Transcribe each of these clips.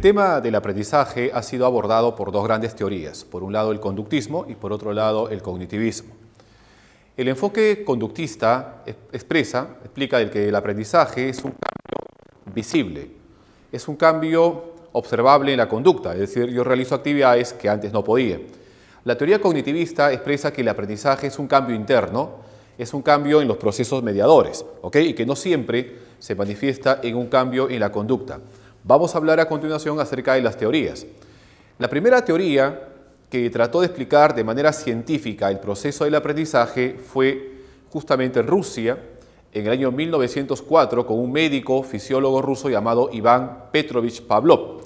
tema del aprendizaje ha sido abordado por dos grandes teorías. Por un lado el conductismo y por otro lado el cognitivismo. El enfoque conductista explica que el aprendizaje es un cambio visible, es un cambio observable en la conducta, es decir, yo realizo actividades que antes no podía. La teoría cognitivista expresa que el aprendizaje es un cambio interno, es un cambio en los procesos mediadores, ¿ok? Y que no siempre se manifiesta en un cambio en la conducta. Vamos a hablar a continuación acerca de las teorías. La primera teoría que trató de explicar de manera científica el proceso del aprendizaje fue justamente en Rusia, en el año 1904, con un médico fisiólogo ruso llamado Iván Petrovich Pavlov.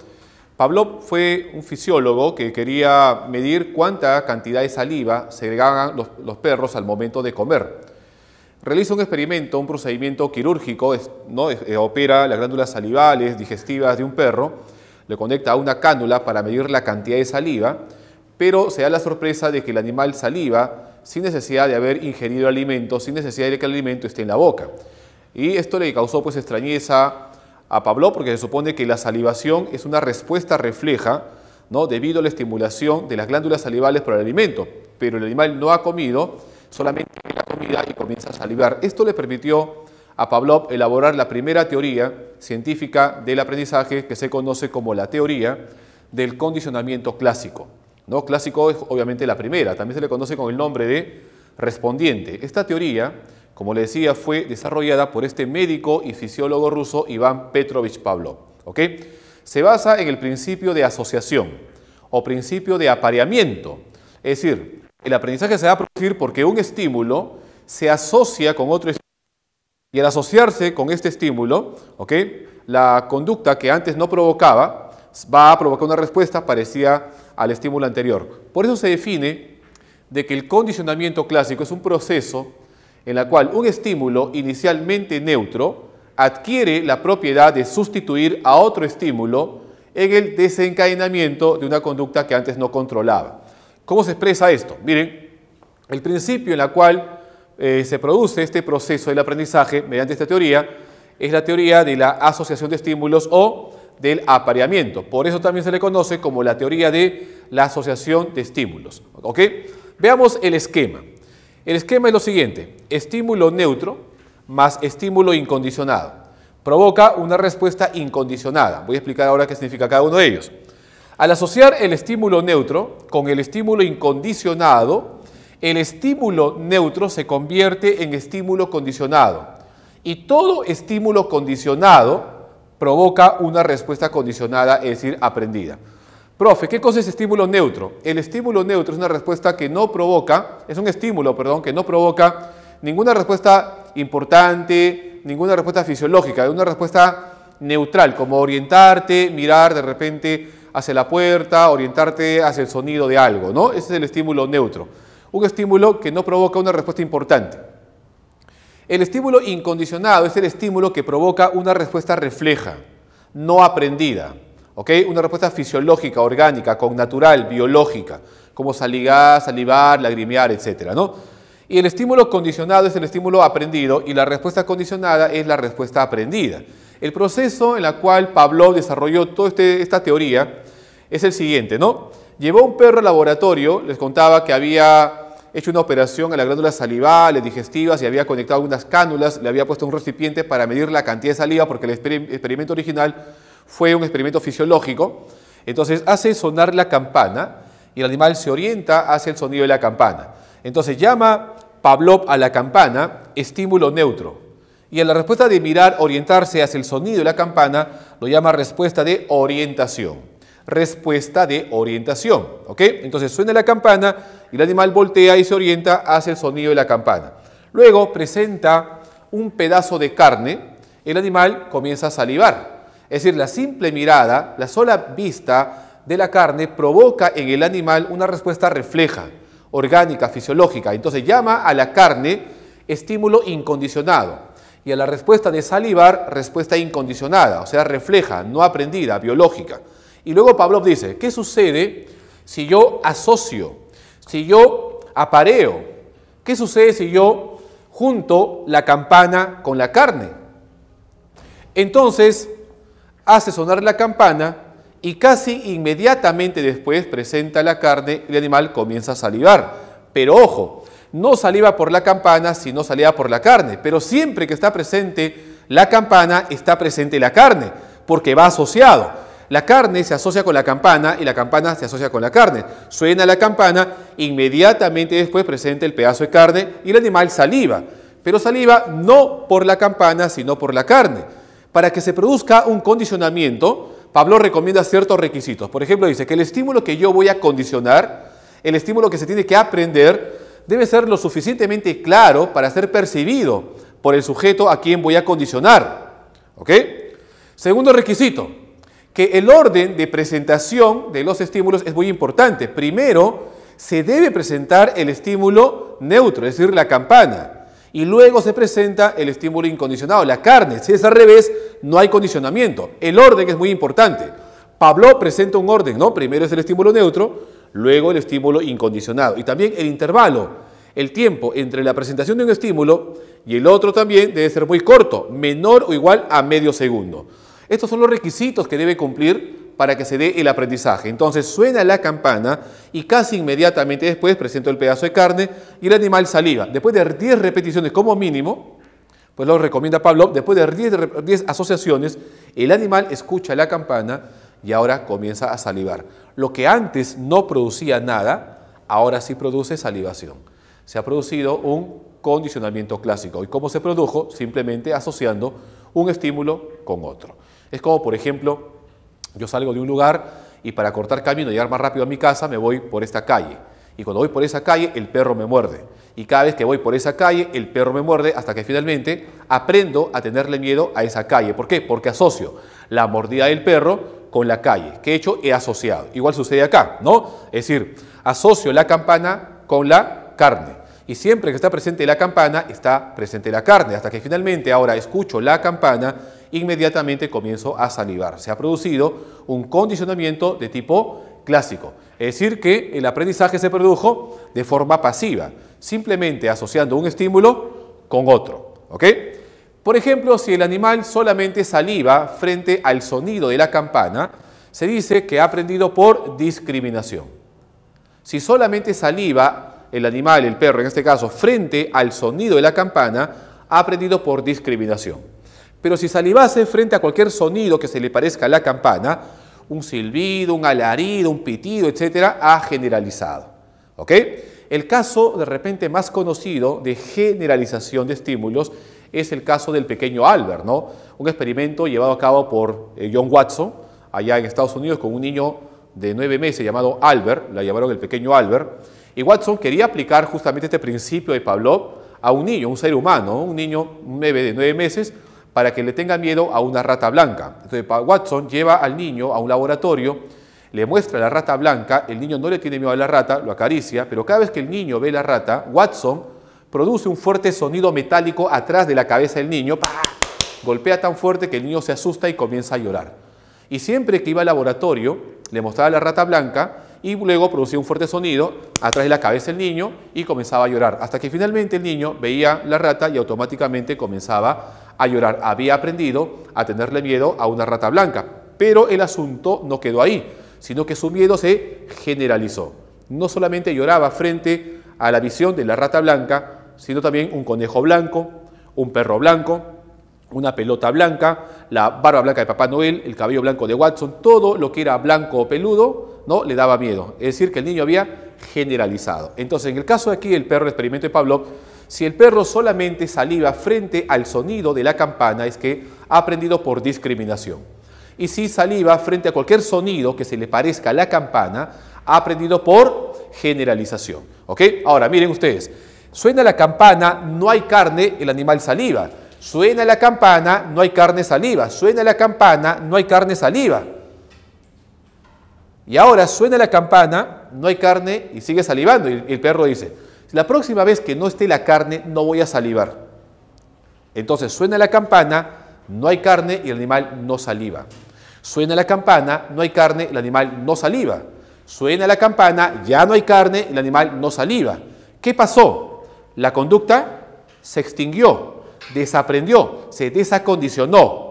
Pavlov fue un fisiólogo que quería medir cuánta cantidad de saliva segregaban los perros al momento de comer. Realiza un experimento, un procedimiento quirúrgico, opera las glándulas salivales, digestivas de un perro, le conecta a una cánula para medir la cantidad de saliva, pero se da la sorpresa de que el animal saliva sin necesidad de haber ingerido alimento, sin necesidad de que el alimento esté en la boca. Y esto le causó extrañeza a Pavlov porque se supone que la salivación es una respuesta refleja, debido a la estimulación de las glándulas salivales por el alimento, pero el animal no ha comido, solamente la comida y comienza a salivar. Esto le permitió a Pavlov elaborar la primera teoría científica del aprendizaje que se conoce como la teoría del condicionamiento clásico. Clásico es obviamente la primera, también se le conoce con el nombre de respondiente. Esta teoría, como le decía, fue desarrollada por este médico y fisiólogo ruso Iván Petrovich Pavlov. Se basa en el principio de asociación o principio de apareamiento. Es decir, el aprendizaje se va a producir porque un estímulo se asocia con otro estímulo y al asociarse con este estímulo, la conducta que antes no provocaba va a provocar una respuesta parecida al estímulo anterior. Por eso se define de que el condicionamiento clásico es un proceso en el cual un estímulo inicialmente neutro adquiere la propiedad de sustituir a otro estímulo en el desencadenamiento de una conducta que antes no controlaba. ¿Cómo se expresa esto? Miren, el principio en el cual se produce este proceso del aprendizaje mediante esta teoría es la teoría de la asociación de estímulos o del apareamiento. Por eso también se le conoce como la teoría de la asociación de estímulos. Veamos el esquema. El esquema es lo siguiente: estímulo neutro más estímulo incondicionado provoca una respuesta incondicionada. Voy a explicar ahora qué significa cada uno de ellos. Al asociar el estímulo neutro con el estímulo incondicionado, el estímulo neutro se convierte en estímulo condicionado. Y todo estímulo condicionado provoca una respuesta condicionada, es decir, aprendida. Profe, ¿qué cosa es estímulo neutro? El estímulo neutro es una respuesta que no provoca, es un estímulo, que no provoca ninguna respuesta importante, ninguna respuesta fisiológica, es una respuesta neutral, como orientarte, mirar de repente hacia la puerta, orientarte hacia el sonido de algo, Ese es el estímulo neutro. Un estímulo que no provoca una respuesta importante. El estímulo incondicionado es el estímulo que provoca una respuesta refleja, no aprendida, una respuesta fisiológica, orgánica, connatural, biológica, como salivar, lagrimear, etc. Y el estímulo condicionado es el estímulo aprendido y la respuesta condicionada es la respuesta aprendida. El proceso en el cual Pavlov desarrolló toda esta teoría es el siguiente, Llevó un perro al laboratorio, les contaba que había hecho una operación a las glándulas salivales, digestivas y había conectado unas cánulas, le había puesto un recipiente para medir la cantidad de saliva porque el experimento original fue un experimento fisiológico. Entonces hace sonar la campana y el animal se orienta hacia el sonido de la campana. Entonces llama Pavlov a la campana estímulo neutro y a la respuesta de mirar, orientarse hacia el sonido de la campana lo llama respuesta de orientación. Respuesta de orientación, Entonces suena la campana y el animal voltea y se orienta hacia el sonido de la campana. Luego presenta un pedazo de carne, el animal comienza a salivar. Es decir, la simple mirada, la sola vista de la carne provoca en el animal una respuesta refleja, orgánica, fisiológica. Entonces llama a la carne estímulo incondicionado y a la respuesta de salivar respuesta incondicionada, o sea, refleja, no aprendida, biológica. Y luego Pavlov dice, ¿qué sucede si yo asocio, si yo apareo? ¿Qué sucede si yo junto la campana con la carne? Entonces hace sonar la campana y casi inmediatamente después presenta la carne y el animal comienza a salivar. Pero ojo, no saliva por la campana, sino saliva por la carne. Pero siempre que está presente la campana, está presente la carne, porque va asociado. La carne se asocia con la campana y la campana se asocia con la carne. Suena la campana, inmediatamente después presenta el pedazo de carne y el animal saliva. Pero saliva no por la campana, sino por la carne. Para que se produzca un condicionamiento, Pablo recomienda ciertos requisitos. Por ejemplo, dice que el estímulo que yo voy a condicionar, el estímulo que se tiene que aprender, debe ser lo suficientemente claro para ser percibido por el sujeto a quien voy a condicionar. ¿Ok? Segundo requisito, que el orden de presentación de los estímulos es muy importante. Primero, se debe presentar el estímulo neutro, es decir, la campana. Y luego se presenta el estímulo incondicionado, la carne. Si es al revés, no hay condicionamiento. El orden es muy importante. Pablo presenta un orden, ¿no? Primero es el estímulo neutro, luego el estímulo incondicionado. Y también el intervalo, el tiempo entre la presentación de un estímulo y el otro también debe ser muy corto, menor o igual a medio segundo. Estos son los requisitos que debe cumplir para que se dé el aprendizaje. Entonces suena la campana y casi inmediatamente después presento el pedazo de carne y el animal saliva. Después de 10 repeticiones como mínimo, pues lo recomienda Pablo, después de 10 asociaciones, el animal escucha la campana y ahora comienza a salivar. Lo que antes no producía nada, ahora sí produce salivación. Se ha producido un condicionamiento clásico. ¿Y cómo se produjo? Simplemente asociando un estímulo con otro. Es como, por ejemplo, yo salgo de un lugar y para cortar camino y llegar más rápido a mi casa me voy por esta calle. Y cuando voy por esa calle, el perro me muerde. Y cada vez que voy por esa calle, el perro me muerde hasta que finalmente aprendo a tenerle miedo a esa calle. ¿Por qué? Porque asocio la mordida del perro con la calle. ¿Qué he hecho? He asociado. Igual sucede acá, ¿no? Es decir, asocio la campana con la carne. Y siempre que está presente la campana, está presente la carne. Hasta que finalmente ahora escucho la campana, inmediatamente comienzo a salivar. Se ha producido un condicionamiento de tipo clásico. Es decir, que el aprendizaje se produjo de forma pasiva, simplemente asociando un estímulo con otro. ¿Ok? Por ejemplo, si el animal solamente saliva frente al sonido de la campana, se dice que ha aprendido por discriminación. Si solamente saliva el animal, el perro en este caso, frente al sonido de la campana, ha aprendido por discriminación. Pero si salivase frente a cualquier sonido que se le parezca a la campana, un silbido, un alarido, un pitido, etcétera, ha generalizado. ¿Ok? El caso de repente más conocido de generalización de estímulos es el caso del pequeño Albert, ¿no? Un experimento llevado a cabo por John Watson, allá en Estados Unidos, con un niño de 9 meses llamado Albert, la llamaron el pequeño Albert, y Watson quería aplicar justamente este principio de Pavlov a un niño, un ser humano, un niño, un bebé de 9 meses, para que le tenga miedo a una rata blanca. Entonces Watson lleva al niño a un laboratorio, le muestra la rata blanca, el niño no le tiene miedo a la rata, lo acaricia, pero cada vez que el niño ve la rata, Watson produce un fuerte sonido metálico atrás de la cabeza del niño, ¡pah! Golpea tan fuerte que el niño se asusta y comienza a llorar. Y siempre que iba al laboratorio, le mostraba la rata blanca y luego producía un fuerte sonido atrás de la cabeza del niño y comenzaba a llorar, hasta que finalmente el niño veía la rata y automáticamente comenzaba a llorar. Había aprendido a tenerle miedo a una rata blanca, pero el asunto no quedó ahí, sino que su miedo se generalizó. No solamente lloraba frente a la visión de la rata blanca, sino también un conejo blanco, un perro blanco, una pelota blanca, la barba blanca de Papá Noel, el cabello blanco de Watson, todo lo que era blanco o peludo, ¿no? Le daba miedo. Es decir, que el niño había generalizado. Entonces, en el caso de aquí, el perro, el experimento de Pavlov, si el perro solamente saliva frente al sonido de la campana, es que ha aprendido por discriminación. Y si saliva frente a cualquier sonido que se le parezca a la campana, ha aprendido por generalización. ¿Ok? Ahora, miren ustedes, suena la campana, no hay carne, el animal saliva. Suena la campana, no hay carne, saliva. Suena la campana, no hay carne, saliva. Y ahora suena la campana, no hay carne y sigue salivando. Y el perro dice, la próxima vez que no esté la carne, no voy a salivar. Entonces suena la campana, no hay carne y el animal no saliva. Suena la campana, no hay carne, el animal no saliva. Suena la campana, ya no hay carne, el animal no saliva. ¿Qué pasó? La conducta se extinguió, desaprendió, se desacondicionó.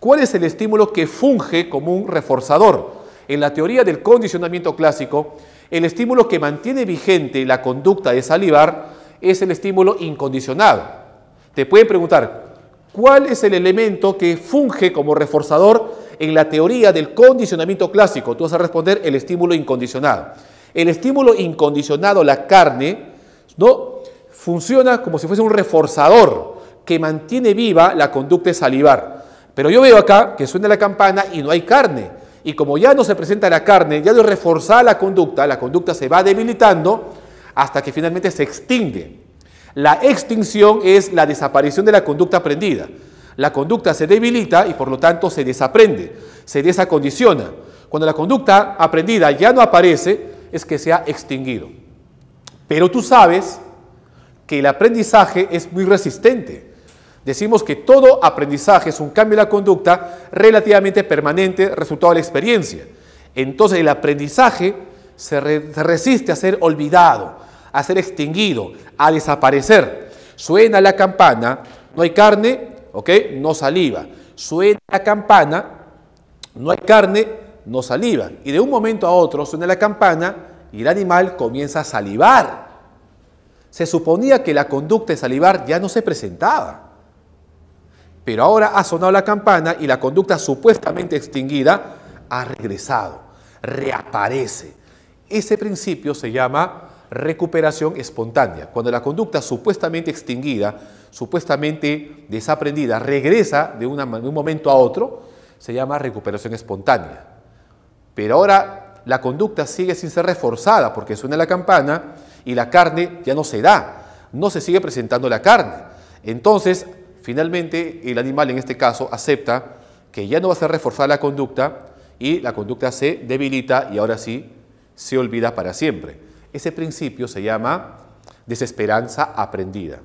¿Cuál es el estímulo que funge como un reforzador? En la teoría del condicionamiento clásico, el estímulo que mantiene vigente la conducta de salivar es el estímulo incondicionado. Te pueden preguntar, ¿cuál es el elemento que funge como reforzador en la teoría del condicionamiento clásico? Tú vas a responder el estímulo incondicionado. El estímulo incondicionado, la carne, ¿no?, funciona como si fuese un reforzador que mantiene viva la conducta de salivar. Pero yo veo acá que suena la campana y no hay carne. Y como ya no se presenta la carne, ya no es reforzada la conducta se va debilitando hasta que finalmente se extingue. La extinción es la desaparición de la conducta aprendida. La conducta se debilita y por lo tanto se desaprende, se desacondiciona. Cuando la conducta aprendida ya no aparece, es que se ha extinguido. Pero tú sabes que el aprendizaje es muy resistente. Decimos que todo aprendizaje es un cambio de la conducta relativamente permanente, resultado de la experiencia. Entonces el aprendizaje se resiste a ser olvidado, a ser extinguido, a desaparecer. Suena la campana, no hay carne, ¿ok?, no saliva. Suena la campana, no hay carne, no saliva. Y de un momento a otro suena la campana y el animal comienza a salivar. Se suponía que la conducta de salivar ya no se presentaba. Pero ahora ha sonado la campana y la conducta supuestamente extinguida ha regresado, reaparece. Ese principio se llama recuperación espontánea. Cuando la conducta supuestamente extinguida, supuestamente desaprendida, regresa de un momento a otro, se llama recuperación espontánea. Pero ahora la conducta sigue sin ser reforzada porque suena la campana y la carne ya no se da, no se sigue presentando la carne. Entonces, finalmente, el animal en este caso acepta que ya no va a ser reforzada la conducta y la conducta se debilita y ahora sí se olvida para siempre. Ese principio se llama desesperanza aprendida.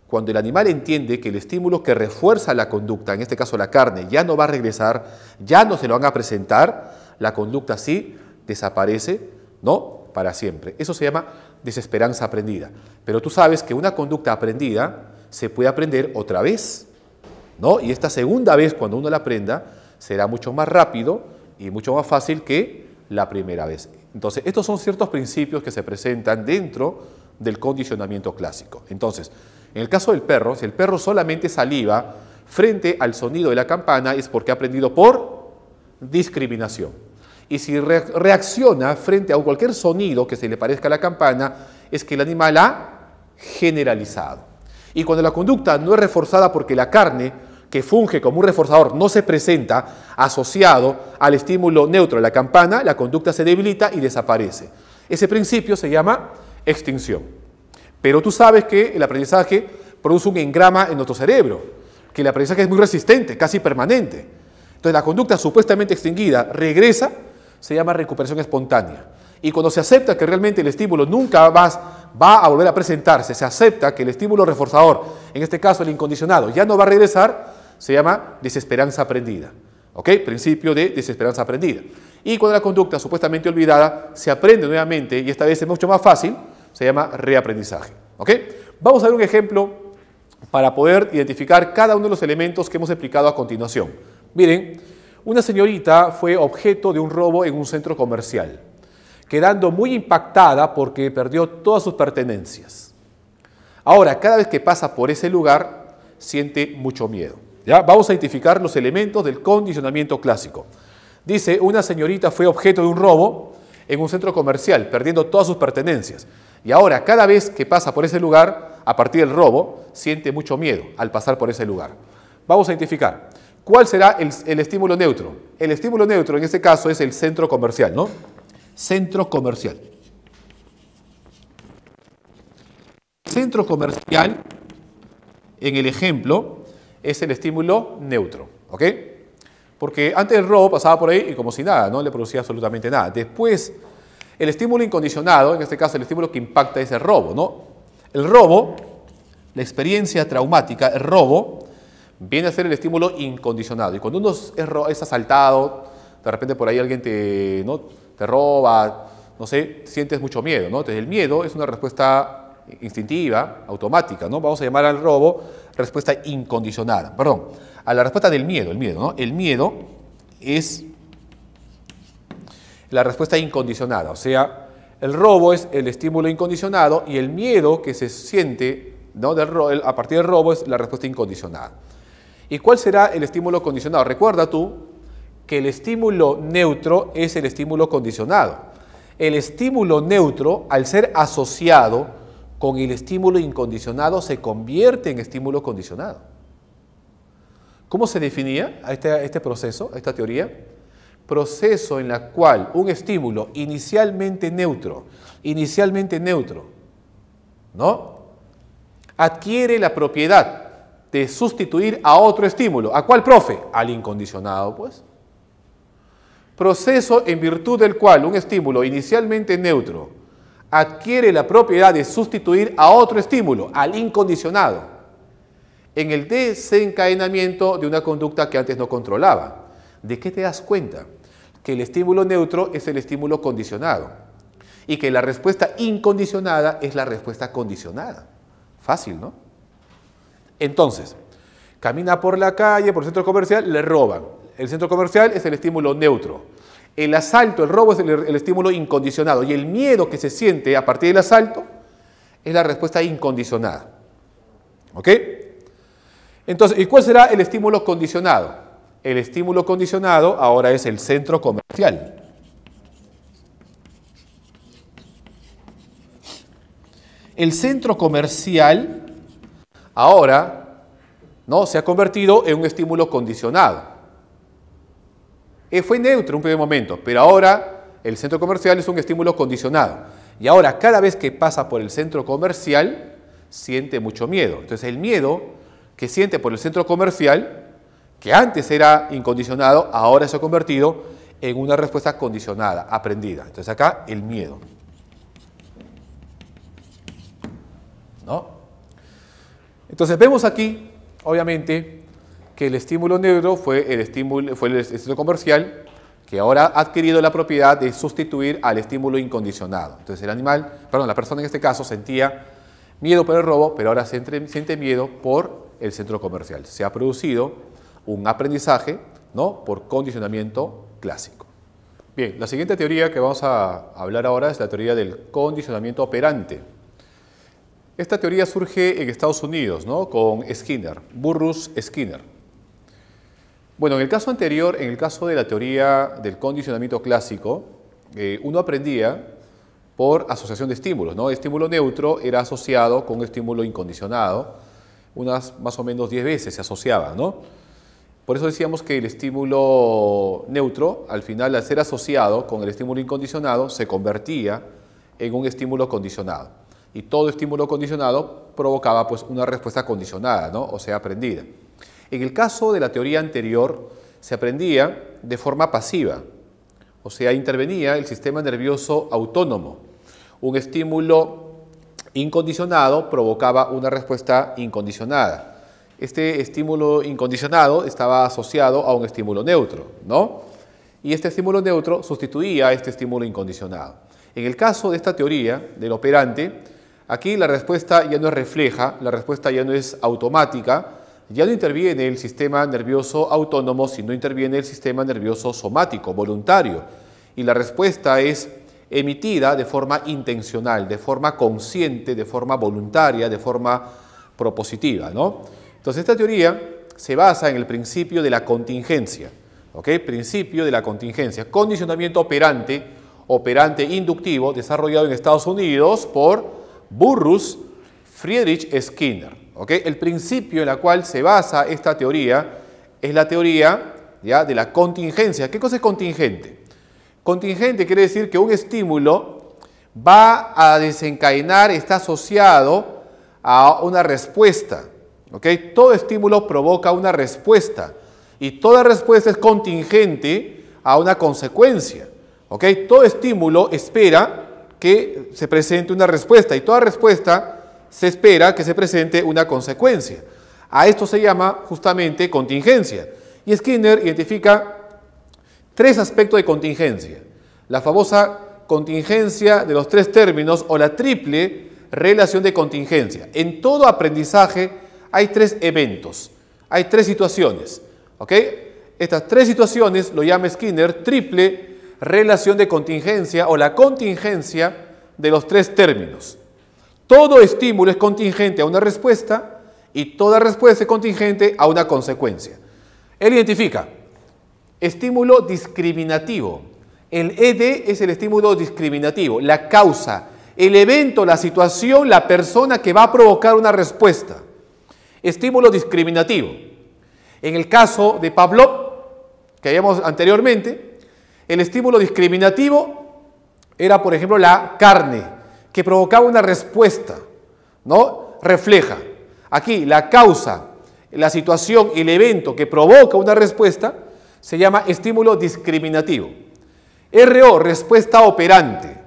Cuando el animal entiende que el estímulo que refuerza la conducta, en este caso la carne, ya no va a regresar, ya no se lo van a presentar, la conducta sí desaparece, ¿no?, para siempre. Eso se llama desesperanza aprendida. Pero tú sabes que una conducta aprendida se puede aprender otra vez, ¿no? Y esta segunda vez, cuando uno la aprenda, será mucho más rápido y mucho más fácil que la primera vez. Entonces, estos son ciertos principios que se presentan dentro del condicionamiento clásico. Entonces, en el caso del perro, si el perro solamente saliva frente al sonido de la campana, es porque ha aprendido por discriminación. Y si reacciona frente a cualquier sonido que se le parezca a la campana, es que el animal ha generalizado. Y cuando la conducta no es reforzada porque la carne, que funge como un reforzador, no se presenta asociado al estímulo neutro de la campana, la conducta se debilita y desaparece. Ese principio se llama extinción. Pero tú sabes que el aprendizaje produce un engrama en nuestro cerebro, que el aprendizaje es muy resistente, casi permanente. Entonces la conducta supuestamente extinguida regresa, se llama recuperación espontánea. Y cuando se acepta que realmente el estímulo nunca va a volver a presentarse, se acepta que el estímulo reforzador, en este caso el incondicionado, ya no va a regresar, se llama desesperanza aprendida. ¿Ok? Principio de desesperanza aprendida. Y cuando la conducta supuestamente olvidada se aprende nuevamente, y esta vez es mucho más fácil, se llama reaprendizaje. ¿Ok? Vamos a ver un ejemplo para poder identificar cada uno de los elementos que hemos explicado a continuación. Miren, una señorita fue objeto de un robo en un centro comercial, quedando muy impactada porque perdió todas sus pertenencias. Ahora, cada vez que pasa por ese lugar, siente mucho miedo. ¿Ya? Vamos a identificar los elementos del condicionamiento clásico. Dice, una señorita fue objeto de un robo en un centro comercial, perdiendo todas sus pertenencias. Y ahora, cada vez que pasa por ese lugar, a partir del robo, siente mucho miedo al pasar por ese lugar. Vamos a identificar. ¿Cuál será el estímulo neutro? El estímulo neutro en este caso es el centro comercial, ¿no? Centro comercial. Centro comercial, en el ejemplo, es el estímulo neutro, ¿ok? Porque antes del robo pasaba por ahí y como si nada, no le producía absolutamente nada. Después, el estímulo incondicionado, en este caso el estímulo que impacta es el robo, ¿no? El robo, la experiencia traumática, el robo, viene a ser el estímulo incondicionado. Y cuando uno es asaltado, de repente por ahí alguien te roba, no sé, sientes mucho miedo, ¿no? Entonces el miedo es una respuesta instintiva, automática, ¿no? Vamos a llamar al robo respuesta incondicionada. Perdón, a la respuesta del miedo, ¿no? El miedo es la respuesta incondicionada, o sea, el robo es el estímulo incondicionado y el miedo que se siente, ¿no?, a partir del robo es la respuesta incondicionada. ¿Y cuál será el estímulo condicionado? Recuerda tú que el estímulo neutro es el estímulo condicionado. El estímulo neutro, al ser asociado con el estímulo incondicionado, se convierte en estímulo condicionado. ¿Cómo se definía este proceso, esta teoría? Proceso en la cual un estímulo inicialmente neutro, ¿no?, adquiere la propiedad de sustituir a otro estímulo. ¿A cuál, profe? Al incondicionado, pues. Proceso en virtud del cual un estímulo inicialmente neutro adquiere la propiedad de sustituir a otro estímulo, al incondicionado, en el desencadenamiento de una conducta que antes no controlaba. ¿De qué te das cuenta? Que el estímulo neutro es el estímulo condicionado y que la respuesta incondicionada es la respuesta condicionada. Fácil, ¿no? Entonces, camina por la calle, por el centro comercial, le roban. El centro comercial es el estímulo neutro. El asalto, el robo es el estímulo incondicionado y el miedo que se siente a partir del asalto es la respuesta incondicionada. ¿Ok? Entonces, ¿y cuál será el estímulo condicionado? El estímulo condicionado ahora es el centro comercial. El centro comercial ahora, ¿no?, se ha convertido en un estímulo condicionado. Fue neutro un primer momento, pero ahora el centro comercial es un estímulo condicionado. Y ahora cada vez que pasa por el centro comercial siente mucho miedo. Entonces el miedo que siente por el centro comercial, que antes era incondicionado, ahora se ha convertido en una respuesta condicionada, aprendida. Entonces acá el miedo, ¿no? Entonces vemos aquí, obviamente, que el estímulo neutro fue el estímulo comercial, que ahora ha adquirido la propiedad de sustituir al estímulo incondicionado. Entonces la persona en este caso sentía miedo por el robo, pero ahora siente miedo por el centro comercial. Se ha producido un aprendizaje, ¿no?, por condicionamiento clásico. Bien, la siguiente teoría que vamos a hablar ahora es la teoría del condicionamiento operante. Esta teoría surge en Estados Unidos, ¿no?, con Skinner, Burrus Skinner. Bueno, en el caso anterior, en el caso de la teoría del condicionamiento clásico, uno aprendía por asociación de estímulos, ¿no? El estímulo neutro era asociado con un estímulo incondicionado, unas más o menos 10 veces se asociaba, ¿no? Por eso decíamos que el estímulo neutro, al final, al ser asociado con el estímulo incondicionado, se convertía en un estímulo condicionado. Y todo estímulo condicionado provocaba, pues, una respuesta condicionada, ¿no?, o sea, aprendida. En el caso de la teoría anterior, se aprendía de forma pasiva, o sea, intervenía el sistema nervioso autónomo. Un estímulo incondicionado provocaba una respuesta incondicionada. Este estímulo incondicionado estaba asociado a un estímulo neutro, ¿no? Y este estímulo neutro sustituía a este estímulo incondicionado. En el caso de esta teoría del operante, aquí la respuesta ya no es refleja, la respuesta ya no es automática, ya no interviene el sistema nervioso autónomo, sino interviene el sistema nervioso somático, voluntario. Y la respuesta es emitida de forma intencional, de forma consciente, de forma voluntaria, de forma propositiva, ¿no? Entonces, esta teoría se basa en el principio de la contingencia, ¿ok? Principio de la contingencia, condicionamiento operante inductivo, desarrollado en Estados Unidos por Burrus Friedrich Skinner, ¿ok? El principio en el cual se basa esta teoría es la teoría, ¿ya?, de la contingencia. ¿Qué cosa es contingente? Contingente quiere decir que un estímulo va a desencadenar, está asociado a una respuesta. ¿Okay? Todo estímulo provoca una respuesta y toda respuesta es contingente a una consecuencia. ¿Okay? Todo estímulo espera que se presente una respuesta y toda respuesta se espera que se presente una consecuencia. A esto se llama justamente contingencia. Y Skinner identifica 3 aspectos de contingencia. La famosa contingencia de los 3 términos o la triple relación de contingencia. En todo aprendizaje hay tres eventos, hay tres situaciones, ¿ok? Estas tres situaciones lo llama Skinner triple relación de contingencia o la contingencia de los tres términos. Todo estímulo es contingente a una respuesta y toda respuesta es contingente a una consecuencia. Él identifica estímulo discriminativo. El ED es el estímulo discriminativo, la causa, el evento, la situación, la persona que va a provocar una respuesta. Estímulo discriminativo. En el caso de Pavlov, que habíamos anteriormente, el estímulo discriminativo era, por ejemplo, la carne, que provocaba una respuesta, ¿no? Refleja. Aquí, la causa, la situación, el evento que provoca una respuesta, se llama estímulo discriminativo. RO, respuesta operante.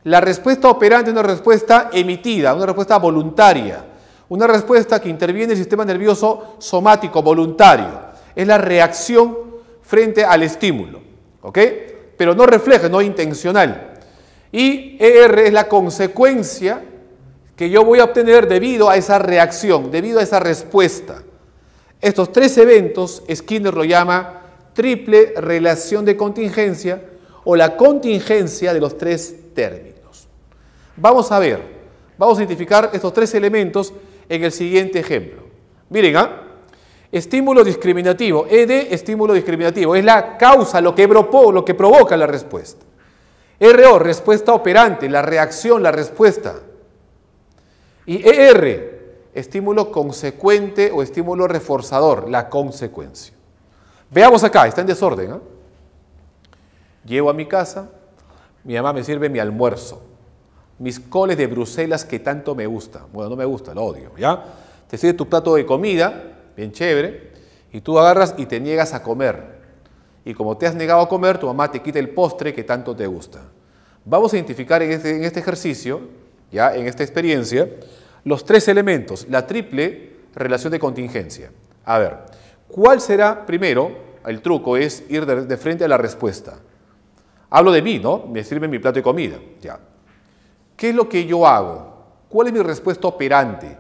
La respuesta operante es una respuesta emitida, una respuesta voluntaria, una respuesta que interviene el sistema nervioso somático voluntario. Es la reacción frente al estímulo, ¿ok? Pero no refleja, no es intencional. Y ER es la consecuencia que yo voy a obtener debido a esa reacción, debido a esa respuesta. Estos tres eventos, Skinner lo llama triple relación de contingencia o la contingencia de los tres términos. Vamos a ver, vamos a identificar estos tres elementos en el siguiente ejemplo. Miren, estímulo discriminativo, ED, estímulo discriminativo, es la causa, lo que provoca la respuesta. RO, respuesta operante, la reacción, la respuesta. Y ER, estímulo consecuente o estímulo reforzador, la consecuencia. Veamos acá, está en desorden. Llego a mi casa, mi mamá me sirve mi almuerzo, mis coles de Bruselas que tanto me gusta. Bueno, no me gusta, lo odio, ¿ya? Te sirve tu plato de comida, bien chévere, y tú agarras y te niegas a comer. Y como te has negado a comer, tu mamá te quita el postre que tanto te gusta. Vamos a identificar en este ejercicio, ya en esta experiencia, los tres elementos, la triple relación de contingencia. A ver, ¿cuál será primero? El truco es ir de frente a la respuesta. Hablo de mí, ¿no? Me sirven mi plato de comida, ya. ¿Qué es lo que yo hago? ¿Cuál es mi respuesta operante?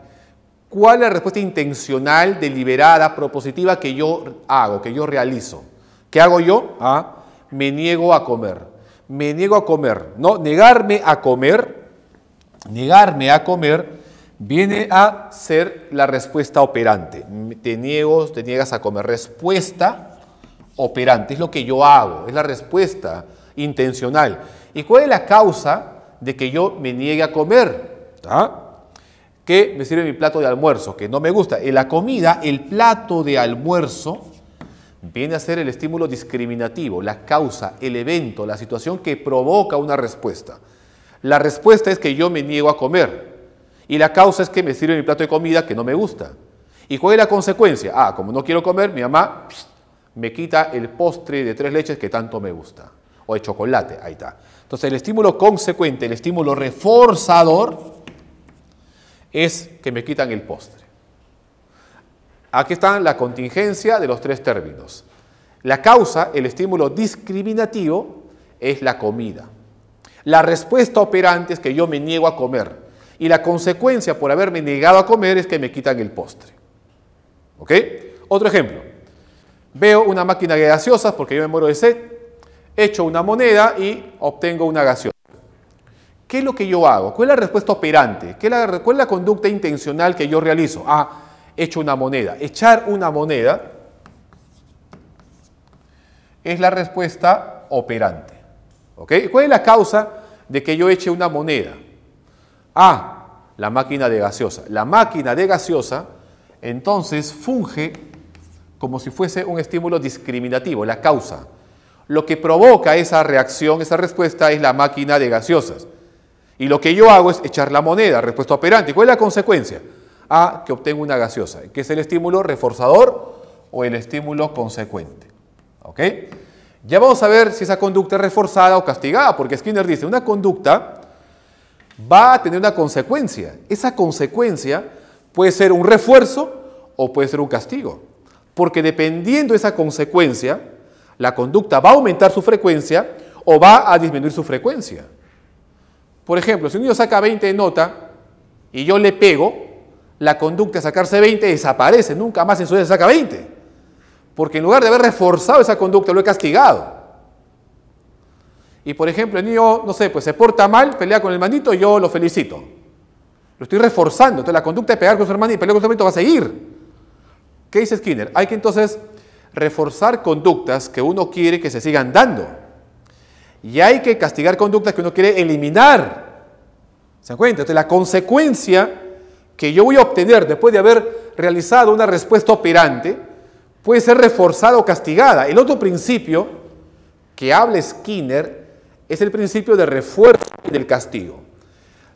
¿Cuál es la respuesta intencional, deliberada, propositiva que yo hago, que yo realizo? ¿Qué hago yo? Me niego a comer. Me niego a comer. No, negarme a comer viene a ser la respuesta operante. Te niegas a comer. Respuesta operante, es lo que yo hago, es la respuesta intencional. ¿Y cuál es la causa de que yo me niegue a comer? Que me sirve mi plato de almuerzo, que no me gusta. En la comida, el plato de almuerzo viene a ser el estímulo discriminativo, la causa, el evento, la situación que provoca una respuesta. La respuesta es que yo me niego a comer y la causa es que me sirve mi plato de comida que no me gusta. ¿Y cuál es la consecuencia? Como no quiero comer, mi mamá me quita el postre de 3 leches que tanto me gusta, o de chocolate, ahí está. Entonces el estímulo consecuente, el estímulo reforzador es que me quitan el postre. Aquí está la contingencia de los tres términos. La causa, el estímulo discriminativo, es la comida. La respuesta operante es que yo me niego a comer. Y la consecuencia por haberme negado a comer es que me quitan el postre. ¿Ok? Otro ejemplo. Veo una máquina de gaseosas porque yo me muero de sed. Echo una moneda y obtengo una gaseosa. ¿Qué es lo que yo hago? ¿Cuál es la respuesta operante? ¿Cuál es la conducta intencional que yo realizo? Echo una moneda. Echar una moneda es la respuesta operante. ¿Ok? ¿Cuál es la causa de que yo eche una moneda? La máquina de gaseosa. La máquina de gaseosa entonces funge como si fuese un estímulo discriminativo, la causa. Lo que provoca esa reacción, esa respuesta es la máquina de gaseosas. Y lo que yo hago es echar la moneda, respuesta operante. ¿Cuál es la consecuencia? Que obtengo una gaseosa, que es el estímulo reforzador o el estímulo consecuente. ¿Ok? Ya vamos a ver si esa conducta es reforzada o castigada, porque Skinner dice, una conducta va a tener una consecuencia. Esa consecuencia puede ser un refuerzo o puede ser un castigo, porque dependiendo de esa consecuencia, la conducta va a aumentar su frecuencia o va a disminuir su frecuencia. Por ejemplo, si un niño saca 20 de nota y yo le pego, la conducta de sacarse 20 desaparece, nunca más en su vida se saca 20. Porque en lugar de haber reforzado esa conducta, lo he castigado. Y por ejemplo, el niño, no sé, pues se porta mal, pelea con el hermanito y yo lo felicito. Lo estoy reforzando. Entonces la conducta de pegar con su hermano y pelear con su hermanito va a seguir. ¿Qué dice Skinner? Hay que entonces reforzar conductas que uno quiere que se sigan dando. Y hay que castigar conductas que uno quiere eliminar. ¿Se dan cuenta? Entonces la consecuencia que yo voy a obtener después de haber realizado una respuesta operante puede ser reforzada o castigada. El otro principio que habla Skinner es el principio de refuerzo y del castigo.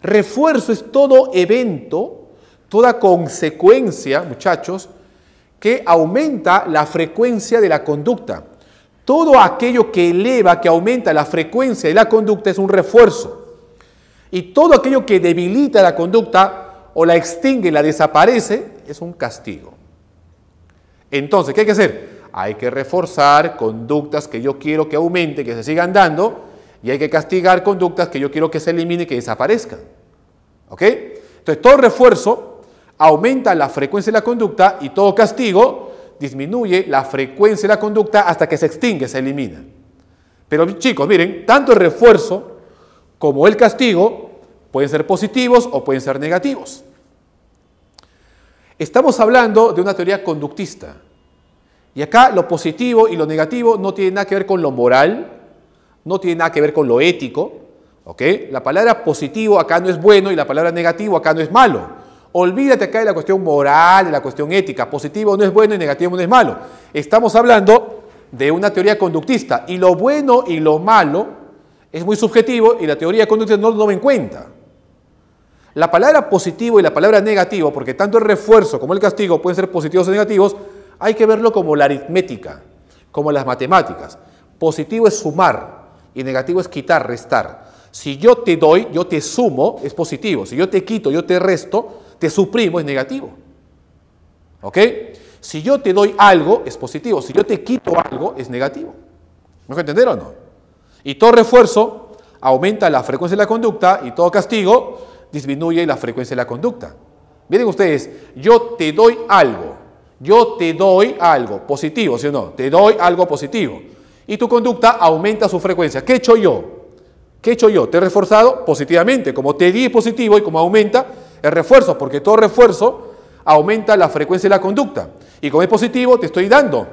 Refuerzo es todo evento, toda consecuencia, muchachos, que aumenta la frecuencia de la conducta. Todo aquello que eleva, que aumenta la frecuencia de la conducta es un refuerzo. Y todo aquello que debilita la conducta o la extingue, la desaparece, es un castigo. Entonces, ¿qué hay que hacer? Hay que reforzar conductas que yo quiero que aumente, que se sigan dando, y hay que castigar conductas que yo quiero que se eliminen, que desaparezcan. ¿Ok? Entonces, todo refuerzo aumenta la frecuencia de la conducta y todo castigo disminuye la frecuencia de la conducta hasta que se extingue, se elimina. Pero chicos, miren, tanto el refuerzo como el castigo pueden ser positivos o pueden ser negativos. Estamos hablando de una teoría conductista. Y acá lo positivo y lo negativo no tiene nada que ver con lo moral, no tiene nada que ver con lo ético. ¿Ok? La palabra positivo acá no es bueno y la palabra negativo acá no es malo. Olvídate acá de la cuestión moral, de la cuestión ética. Positivo no es bueno y negativo no es malo. Estamos hablando de una teoría conductista y lo bueno y lo malo es muy subjetivo y la teoría conductista no lo toma en cuenta. La palabra positivo y la palabra negativo, porque tanto el refuerzo como el castigo pueden ser positivos o negativos, hay que verlo como la aritmética, como las matemáticas. Positivo es sumar y negativo es quitar, restar. Si yo te doy, yo te sumo, es positivo. Si yo te quito, yo te resto, te suprimo, es negativo. ¿Ok? Si yo te doy algo, es positivo. Si yo te quito algo, es negativo. ¿Me dejo entender o no? Y todo refuerzo aumenta la frecuencia de la conducta y todo castigo disminuye la frecuencia de la conducta. Miren ustedes, yo te doy algo positivo, ¿sí o no? Te doy algo positivo. Y tu conducta aumenta su frecuencia. ¿Qué he hecho yo? ¿Qué he hecho yo? Te he reforzado positivamente. Como te di positivo y como aumenta el refuerzo, porque todo refuerzo aumenta la frecuencia de la conducta. Y como es positivo, te estoy dando.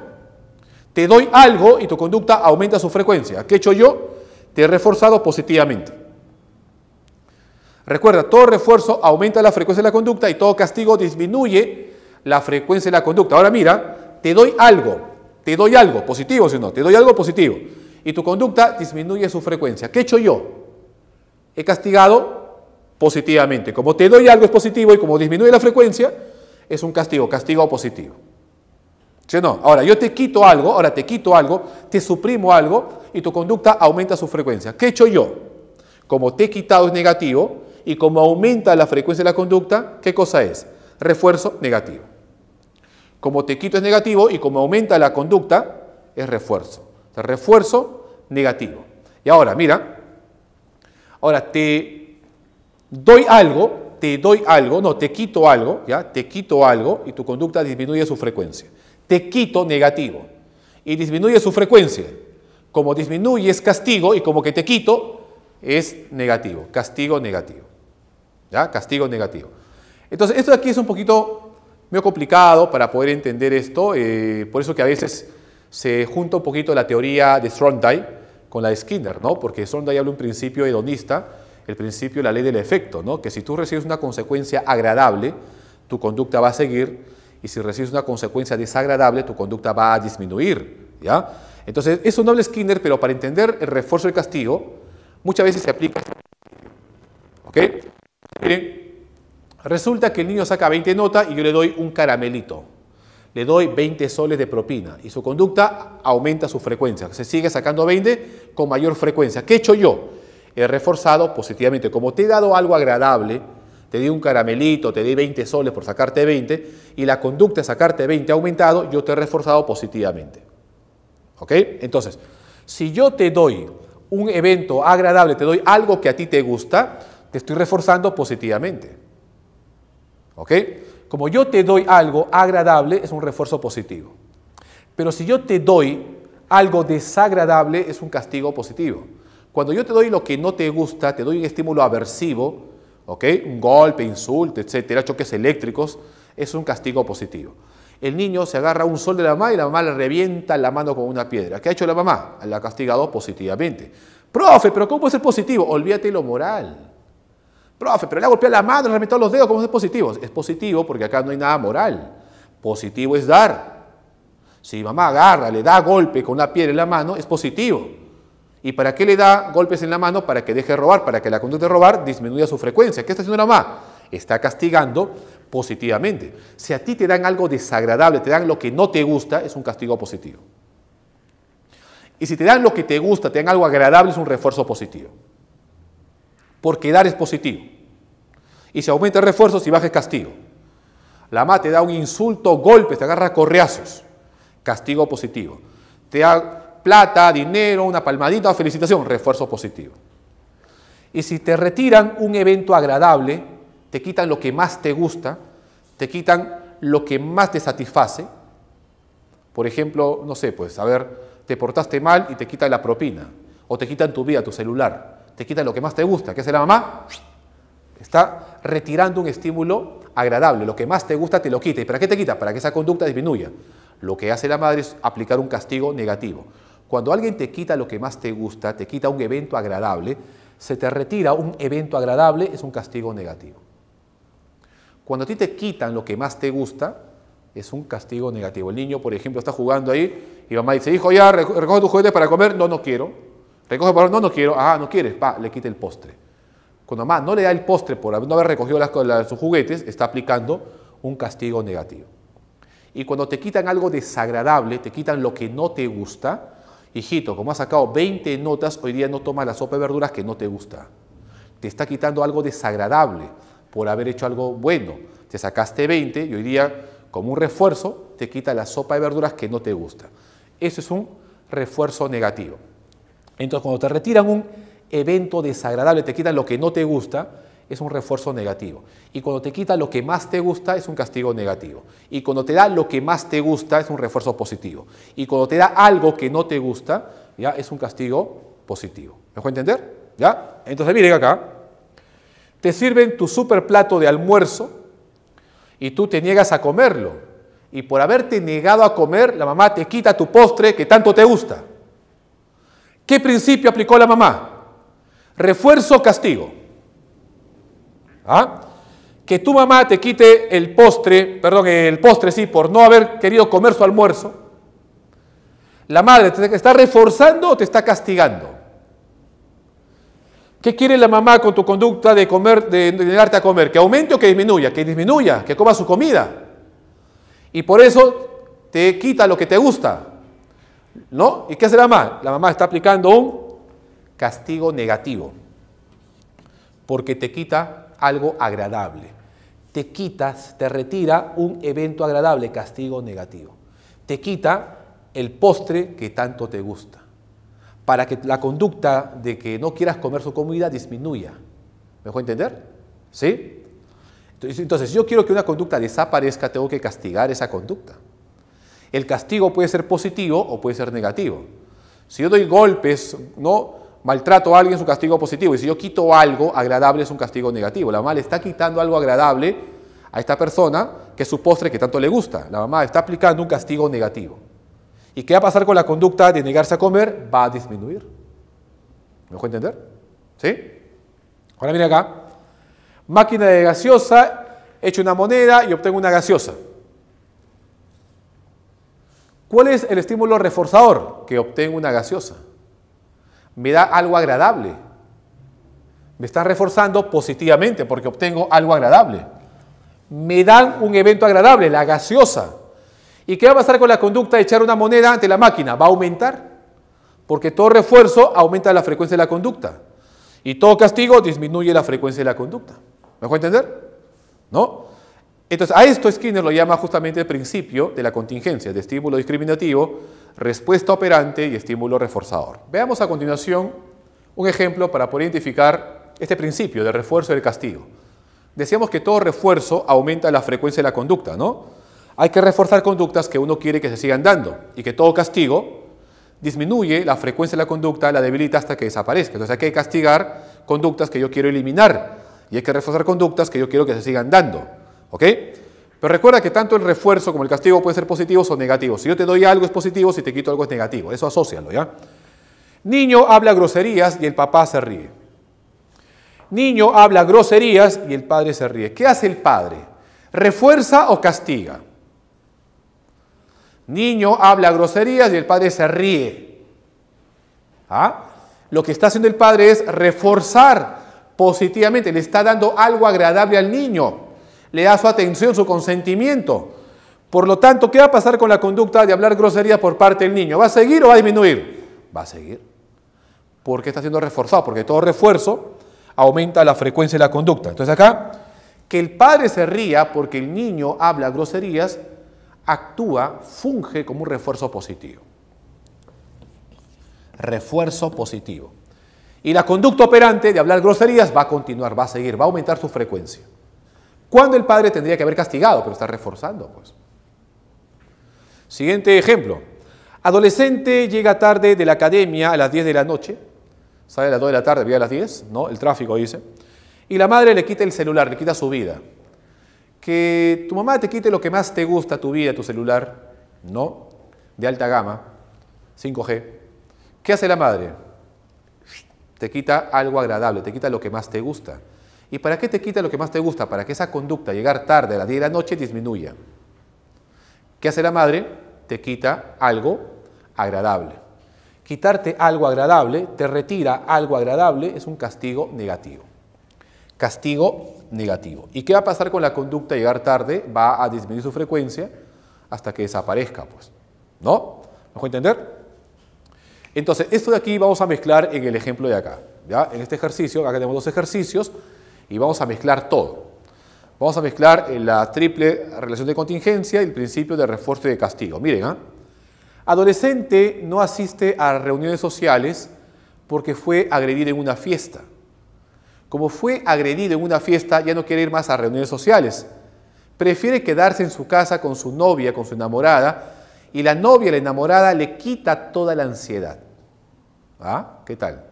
Te doy algo y tu conducta aumenta su frecuencia. ¿Qué he hecho yo? Te he reforzado positivamente. Recuerda, todo refuerzo aumenta la frecuencia de la conducta y todo castigo disminuye la frecuencia de la conducta. Ahora mira, te doy algo, positivo, ¿sí o no? Te doy algo positivo y tu conducta disminuye su frecuencia. ¿Qué he hecho yo? He castigado positivamente. Como te doy algo es positivo y como disminuye la frecuencia, es un castigo positivo. ¿Sí o no? Ahora, yo te quito algo, te suprimo algo y tu conducta aumenta su frecuencia. ¿Qué he hecho yo? Como te he quitado es negativo y como aumenta la frecuencia de la conducta, ¿qué cosa es? Refuerzo negativo. Como te quito es negativo y como aumenta la conducta, es refuerzo. O sea, refuerzo negativo. Y ahora, mira, ahora te quito algo, ¿ya? Te quito algo y tu conducta disminuye su frecuencia. Te quito negativo y disminuye su frecuencia. Como disminuye es castigo y como que te quito es negativo, castigo negativo. ¿Ya? Castigo negativo. Entonces, esto de aquí es un poquito medio complicado para poder entender esto, por eso que a veces se junta un poquito la teoría de Thorndike con la de Skinner, ¿no? Porque Thorndike habla de un principio hedonista, el principio de la ley del efecto, ¿no? Que si tú recibes una consecuencia agradable, tu conducta va a seguir, y si recibes una consecuencia desagradable, tu conducta va a disminuir, ¿ya? Entonces, eso no habla Skinner, pero para entender el refuerzo del castigo, muchas veces se aplica. ¿Ok? Miren, resulta que el niño saca 20 notas y yo le doy un caramelito. Le doy 20 soles de propina y su conducta aumenta su frecuencia. Se sigue sacando 20 con mayor frecuencia. ¿Qué he hecho yo? He reforzado positivamente. Como te he dado algo agradable, te di un caramelito, te di 20 soles por sacarte 20 y la conducta de sacarte 20 ha aumentado, yo te he reforzado positivamente. ¿Ok? Entonces, si yo te doy un evento agradable, te doy algo que a ti te gusta, te estoy reforzando positivamente. ¿Ok? como yo te doy algo agradable, es un refuerzo positivo. Pero si yo te doy algo desagradable, es un castigo positivo. Cuando yo te doy lo que no te gusta, te doy un estímulo aversivo, ¿ok? Un golpe, insulto, etcétera, choques eléctricos, es un castigo positivo. El niño se agarra un sol de la mamá y la mamá le revienta la mano con una piedra. ¿Qué ha hecho la mamá? La ha castigado positivamente. Profe, ¿pero cómo puede ser positivo? Olvídate lo moral. Profe, pero le ha golpeado la mano, le ha reventado los dedos, ¿cómo es positivo? Es positivo porque acá no hay nada moral. Positivo es dar. Si mamá agarra, le da golpe con una piedra en la mano, es positivo. ¿Y para qué le da golpes en la mano? Para que deje de robar, para que la conducta de robar disminuya su frecuencia. ¿Qué está haciendo la mamá? Está castigando positivamente. Si a ti te dan algo desagradable, te dan lo que no te gusta, es un castigo positivo. Y si te dan lo que te gusta, te dan algo agradable, es un refuerzo positivo. Porque dar es positivo. Y si aumenta el refuerzo, si baja el castigo. La mamá te da un insulto, golpes, te agarra correazos. Castigo positivo. Te da plata, dinero, una palmadita o felicitación, refuerzo positivo. Y si te retiran un evento agradable, te quitan lo que más te gusta, te quitan lo que más te satisface. Por ejemplo, no sé, pues, a ver, te portaste mal y te quitan la propina. O te quitan tu vida, tu celular. Te quitan lo que más te gusta. ¿Qué hace la mamá? Está retirando un estímulo agradable. Lo que más te gusta te lo quita. ¿Y para qué te quita? Para que esa conducta disminuya. Lo que hace la madre es aplicar un castigo negativo. Cuando alguien te quita lo que más te gusta, te quita un evento agradable, se te retira un evento agradable, es un castigo negativo. Cuando a ti te quitan lo que más te gusta, es un castigo negativo. El niño, por ejemplo, está jugando ahí y mamá dice, hijo, ya, recoge tus juguetes para comer. No, no quiero. Recoge para no quieres. Ah, no quieres. Pa, le quita el postre. Cuando mamá no le da el postre por no haber recogido sus juguetes, está aplicando un castigo negativo. Y cuando te quitan algo desagradable, te quitan lo que no te gusta, hijito, como has sacado 20 notas, hoy día no tomas la sopa de verduras que no te gusta. Te está quitando algo desagradable por haber hecho algo bueno. Te sacaste 20 y hoy día, como un refuerzo, te quita la sopa de verduras que no te gusta. Eso es un refuerzo negativo. Entonces, cuando te retiran un evento desagradable, te quitan lo que no te gusta, es un refuerzo negativo. Y cuando te quitan lo que más te gusta, es un castigo negativo. Y cuando te da lo que más te gusta, es un refuerzo positivo. Y cuando te da algo que no te gusta, ya es un castigo positivo. ¿Me dejó entender? ¿Ya? Entonces, miren acá. Te sirven tu super plato de almuerzo y tú te niegas a comerlo. Y por haberte negado a comer, la mamá te quita tu postre que tanto te gusta. ¿Qué principio aplicó la mamá? Refuerzo, castigo. ¿Ah? Que tu mamá te quite el postre, sí, por no haber querido comer su almuerzo. ¿La madre te está reforzando o te está castigando? ¿Qué quiere la mamá con tu conducta de comer, de negarte a comer? ¿Que aumente o que disminuya? Que disminuya, que coma su comida. Y por eso te quita lo que te gusta. ¿No? ¿Y qué hace la mamá? La mamá está aplicando un castigo negativo. Porque te quita algo agradable. Te quitas, te retira un evento agradable, castigo negativo. Te quita el postre que tanto te gusta. Para que la conducta de que no quieras comer su comida disminuya. ¿Me dejó entender? ¿Sí? Entonces, si yo quiero que una conducta desaparezca, tengo que castigar esa conducta. El castigo puede ser positivo o puede ser negativo. Si yo doy golpes, no maltrato a alguien, es un castigo positivo. Y si yo quito algo agradable, es un castigo negativo. La mamá le está quitando algo agradable a esta persona, que es su postre que tanto le gusta. La mamá está aplicando un castigo negativo. ¿Y qué va a pasar con la conducta de negarse a comer? Va a disminuir. ¿Me dejó entender? ¿Sí? Ahora mira acá. Máquina de gaseosa, echo una moneda y obtengo una gaseosa. ¿Cuál es el estímulo reforzador? Que obtengo una gaseosa. Me da algo agradable. Me está reforzando positivamente porque obtengo algo agradable. Me dan un evento agradable, la gaseosa. ¿Y qué va a pasar con la conducta de echar una moneda ante la máquina? Va a aumentar. Porque todo refuerzo aumenta la frecuencia de la conducta. Y todo castigo disminuye la frecuencia de la conducta. ¿Me dejó entender? ¿No? Entonces, a esto Skinner lo llama justamente el principio de la contingencia, de estímulo discriminativo, respuesta operante y estímulo reforzador. Veamos a continuación un ejemplo para poder identificar este principio de refuerzo y el castigo. Decíamos que todo refuerzo aumenta la frecuencia de la conducta, ¿no? Hay que reforzar conductas que uno quiere que se sigan dando y que todo castigo disminuye la frecuencia de la conducta, la debilita hasta que desaparezca. Entonces hay que castigar conductas que yo quiero eliminar y hay que reforzar conductas que yo quiero que se sigan dando, ¿ok? Pero recuerda que tanto el refuerzo como el castigo pueden ser positivos o negativos. Si yo te doy algo es positivo, si te quito algo es negativo. Eso asócialo, ¿ya? Niño habla groserías y el papá se ríe. Niño habla groserías y el padre se ríe. ¿Qué hace el padre? ¿Refuerza o castiga? Niño habla groserías y el padre se ríe. ¿Ah? Lo que está haciendo el padre es reforzar positivamente, le está dando algo agradable al niño, le da su atención, su consentimiento. Por lo tanto, ¿qué va a pasar con la conducta de hablar groserías por parte del niño? ¿Va a seguir o va a disminuir? Va a seguir. ¿Por qué está siendo reforzado? Porque todo refuerzo aumenta la frecuencia de la conducta. Entonces acá, que el padre se ría porque el niño habla groserías, actúa, funge como un refuerzo positivo. Refuerzo positivo. Y la conducta operante de hablar groserías va a continuar, va a seguir, va a aumentar su frecuencia. Cuando el padre tendría que haber castigado, pero está reforzando, pues. Siguiente ejemplo. Adolescente llega tarde de la academia a las 10 de la noche. Sale a las 2 de la tarde, viene a las 10, ¿no? El tráfico dice. Y la madre le quita el celular, le quita su vida. Que tu mamá te quite lo que más te gusta, tu vida, tu celular, ¿no? De alta gama, 5G. ¿Qué hace la madre? Te quita algo agradable, te quita lo que más te gusta. ¿Y para qué te quita lo que más te gusta? Para que esa conducta, llegar tarde a las 10 de la noche, disminuya. ¿Qué hace la madre? Te quita algo agradable. Quitarte algo agradable, te retira algo agradable, es un castigo negativo. Castigo negativo. ¿Y qué va a pasar con la conducta? Llegar tarde va a disminuir su frecuencia hasta que desaparezca, pues. ¿No? ¿Me dejó entender? Entonces, esto de aquí vamos a mezclar en el ejemplo de acá. ¿Ya? En este ejercicio, acá tenemos dos ejercicios y vamos a mezclar todo. Vamos a mezclar la triple relación de contingencia y el principio de refuerzo y de castigo. Miren, ¿ah? Adolescente no asiste a reuniones sociales porque fue agredido en una fiesta. Como fue agredido en una fiesta, ya no quiere ir más a reuniones sociales. Prefiere quedarse en su casa con su novia, con su enamorada, y la novia, la enamorada, le quita toda la ansiedad. ¿Ah? ¿Qué tal?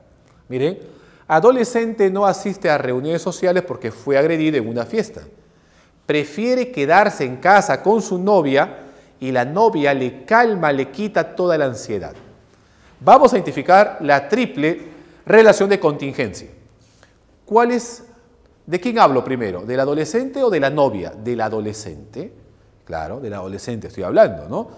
Miren, adolescente no asiste a reuniones sociales porque fue agredido en una fiesta. Prefiere quedarse en casa con su novia y la novia le calma, le quita toda la ansiedad. Vamos a identificar la triple relación de contingencia. ¿Cuál es? ¿De quién hablo primero? ¿Del adolescente o de la novia? Del adolescente. Claro, del adolescente estoy hablando, ¿no?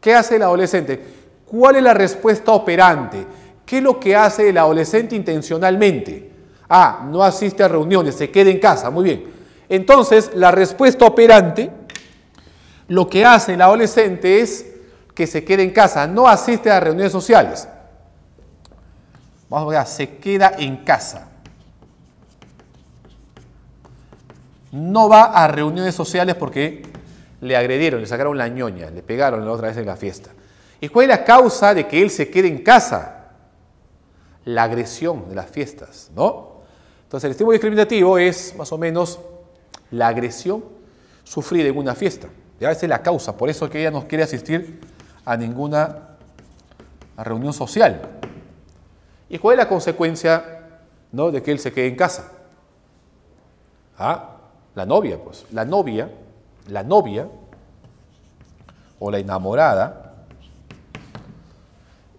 ¿Qué hace el adolescente? ¿Cuál es la respuesta operante? ¿Qué es lo que hace el adolescente intencionalmente? Ah, no asiste a reuniones, se queda en casa. Muy bien. Entonces, la respuesta operante, lo que hace el adolescente es que se quede en casa, no asiste a reuniones sociales. Vamos a ver, se queda en casa. No va a reuniones sociales porque le agredieron, le sacaron la ñoña, le pegaron la otra vez en la fiesta. ¿Y cuál es la causa de que él se quede en casa? La agresión de las fiestas, ¿no? Entonces el estímulo discriminativo es más o menos la agresión sufrida en una fiesta. Ya esa es la causa, por eso es que ella no quiere asistir a ninguna reunión social. ¿Y cuál es la consecuencia, ¿no?, de que él se quede en casa? Ah, la novia, pues. La novia o la enamorada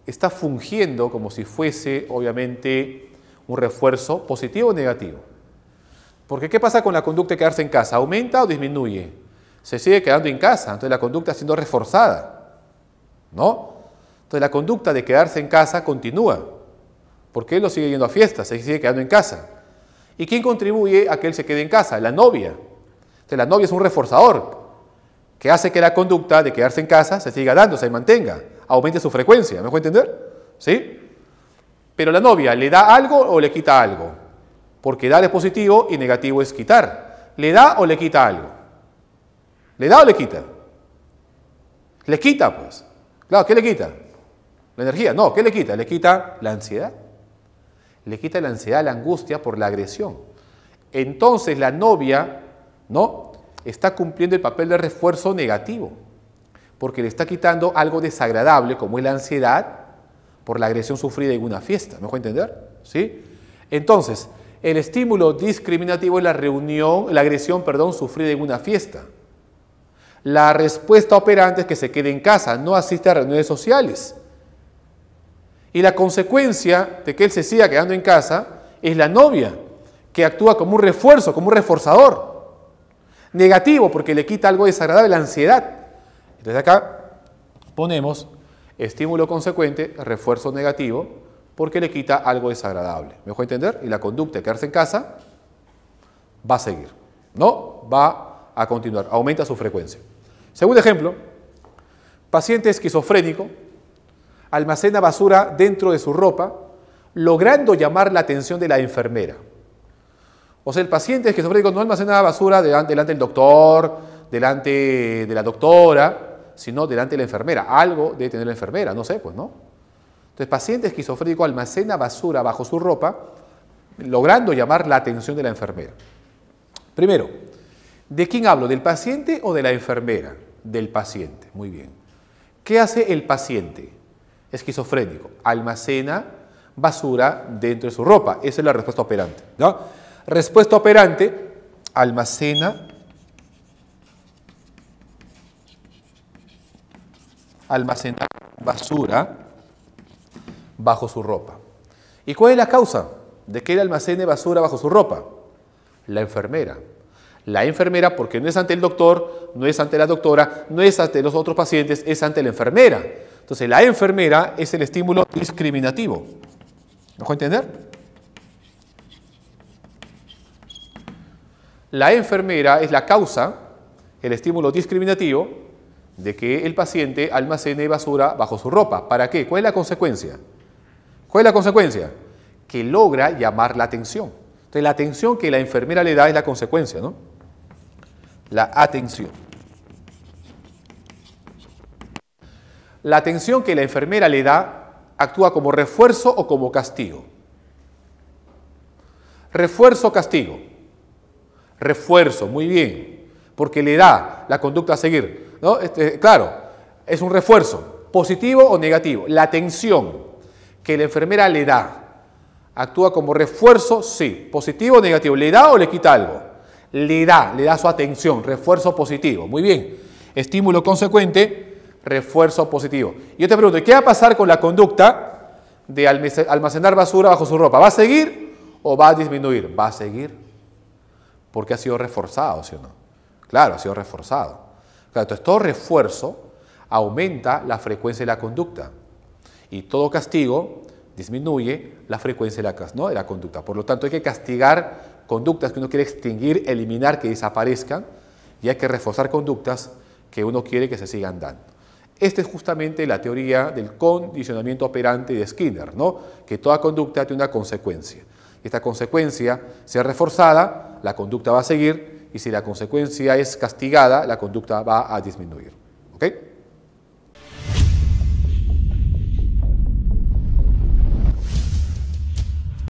está fungiendo como si fuese, obviamente, un refuerzo positivo o negativo. Porque ¿qué pasa con la conducta de quedarse en casa? ¿Aumenta o disminuye? Se sigue quedando en casa, entonces la conducta siendo reforzada, ¿no? Entonces la conducta de quedarse en casa continúa, porque él no sigue yendo a fiestas, se sigue quedando en casa. ¿Y quién contribuye a que él se quede en casa? La novia. Entonces la novia es un reforzador que hace que la conducta de quedarse en casa se siga dando, se mantenga, aumente su frecuencia. ¿Me dejo entender? ¿Sí? Pero la novia, ¿le da algo o le quita algo? Porque dar es positivo y negativo es quitar. ¿Le da o le quita algo? ¿Le da o le quita? Le quita, pues. Claro, ¿qué le quita? La energía. No, ¿qué le quita? Le quita la ansiedad. Le quita la ansiedad, la angustia por la agresión. entonces la novia, ¿no?, está cumpliendo el papel de refuerzo negativo, porque le está quitando algo desagradable, como es la ansiedad por la agresión sufrida en una fiesta. ¿Me dejo entender? ¿Sí? Entonces, el estímulo discriminativo es la agresión, sufrida en una fiesta. La respuesta operante es que se quede en casa, no asiste a reuniones sociales. Y la consecuencia de que él se siga quedando en casa es la novia, que actúa como un refuerzo, como un reforzador. Negativo, porque le quita algo desagradable, la ansiedad. Entonces acá ponemos estímulo consecuente, refuerzo negativo, porque le quita algo desagradable. ¿Me dejo entender? Y la conducta de quedarse en casa va a seguir, no va a continuar, aumenta su frecuencia. Segundo ejemplo, paciente esquizofrénico almacena basura dentro de su ropa, logrando llamar la atención de la enfermera. O sea, el paciente esquizofrénico no almacena basura delante del doctor, delante de la doctora, sino delante de la enfermera. Algo debe tener la enfermera, no sé, pues, ¿no? Entonces, paciente esquizofrénico almacena basura bajo su ropa, logrando llamar la atención de la enfermera. Primero, ¿de quién hablo? ¿Del paciente o de la enfermera? Del paciente, muy bien. ¿Qué hace el paciente esquizofrénico? Almacena basura dentro de su ropa. Esa es la respuesta operante, ¿no? Respuesta operante, almacena basura bajo su ropa. ¿Y cuál es la causa de que él almacene basura bajo su ropa? La enfermera. La enfermera, porque no es ante el doctor, no es ante la doctora, no es ante los otros pacientes, es ante la enfermera. Entonces, la enfermera es el estímulo discriminativo. ¿Me dejo entender? La enfermera es la causa, el estímulo discriminativo, de que el paciente almacene basura bajo su ropa. ¿Para qué? ¿Cuál es la consecuencia? ¿Cuál es la consecuencia? Que logra llamar la atención. Entonces, la atención que la enfermera le da es la consecuencia, ¿no? La atención. La atención que la enfermera le da actúa como refuerzo o como castigo. Refuerzo, castigo. Refuerzo, muy bien, porque le da la conducta a seguir, ¿no? Claro, es un refuerzo, positivo o negativo. La atención que la enfermera le da actúa como refuerzo, sí, positivo o negativo. ¿Le da o le quita algo? Le da su atención, refuerzo positivo. Muy bien, estímulo consecuente, refuerzo positivo. Yo te pregunto, ¿qué va a pasar con la conducta de almacenar basura bajo su ropa? ¿Va a seguir o va a disminuir? Va a seguir. Porque ha sido reforzado, ¿sí o no? Claro, ha sido reforzado. Claro, entonces todo refuerzo aumenta la frecuencia de la conducta y todo castigo disminuye la frecuencia de la conducta. Por lo tanto, hay que castigar conductas que uno quiere extinguir, eliminar, que desaparezcan, y hay que reforzar conductas que uno quiere que se sigan dando. Esta es justamente la teoría del condicionamiento operante de Skinner, ¿no? Que toda conducta tiene una consecuencia. Esta consecuencia sea reforzada, la conducta va a seguir, y si la consecuencia es castigada, la conducta va a disminuir. ¿Ok?